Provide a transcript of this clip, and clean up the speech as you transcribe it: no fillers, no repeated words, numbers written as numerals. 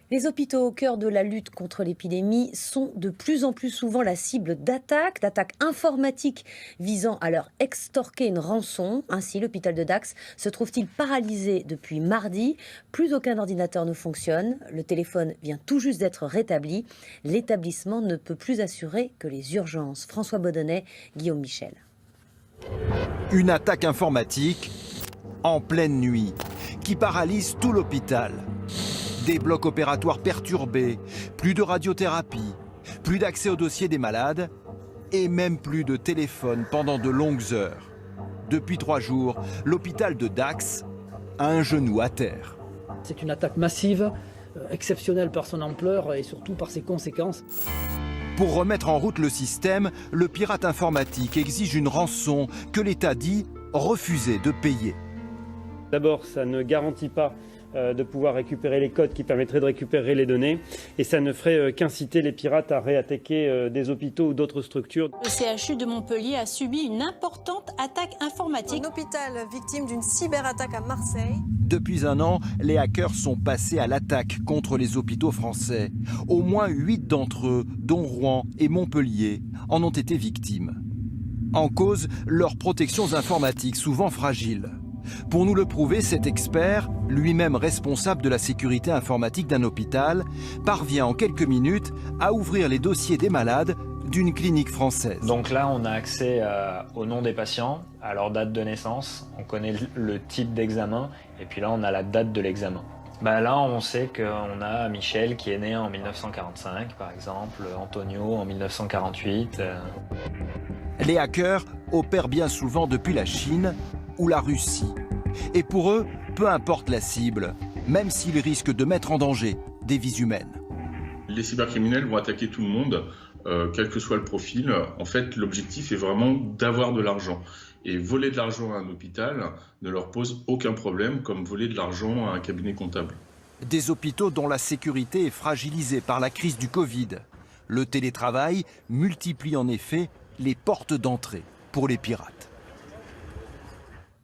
Les hôpitaux au cœur de la lutte contre l'épidémie sont de plus en plus souvent la cible d'attaques informatiques visant à leur extorquer une rançon. Ainsi, l'hôpital de Dax se trouve-t-il paralysé depuis mardi. Plus aucun ordinateur ne fonctionne. Le téléphone vient tout juste d'être rétabli. L'établissement ne peut plus assurer que les urgences. François Baudonnet, Guillaume Michel. Une attaque informatique en pleine nuit qui paralyse tout l'hôpital. Des blocs opératoires perturbés, plus de radiothérapie, plus d'accès au dossier des malades et même plus de téléphone pendant de longues heures. Depuis 3 jours, l'hôpital de Dax a un genou à terre. C'est une attaque massive, exceptionnelle par son ampleur et surtout par ses conséquences. Pour remettre en route le système, le pirate informatique exige une rançon que l'État dit refuser de payer. D'abord, ça ne garantit pas de pouvoir récupérer les codes qui permettraient de récupérer les données et ça ne ferait qu'inciter les pirates à réattaquer des hôpitaux ou d'autres structures. Le CHU de Montpellier a subi une importante attaque informatique. Un hôpital victime d'une cyberattaque à Marseille. Depuis 1 an, les hackers sont passés à l'attaque contre les hôpitaux français. Au moins 8 d'entre eux, dont Rouen et Montpellier, en ont été victimes. En cause, leurs protections informatiques souvent fragiles. Pour nous le prouver, cet expert, lui-même responsable de la sécurité informatique d'un hôpital, parvient en quelques minutes à ouvrir les dossiers des malades d'une clinique française. Donc là, on a accès au nom des patients, à leur date de naissance, on connaît le type d'examen, et puis là, on a la date de l'examen. Là, on sait qu'on a Michel qui est né en 1945, par exemple, Antonio en 1948. Les hackers opèrent bien souvent depuis la Chine ou la Russie. Et pour eux, peu importe la cible, même s'ils risquent de mettre en danger des vies humaines. Les cybercriminels vont attaquer tout le monde, quel que soit le profil. En fait, l'objectif est vraiment d'avoir de l'argent. Et voler de l'argent à un hôpital ne leur pose aucun problème, comme voler de l'argent à un cabinet comptable. Des hôpitaux dont la sécurité est fragilisée par la crise du Covid. Le télétravail multiplie en effet les portes d'entrée pour les pirates.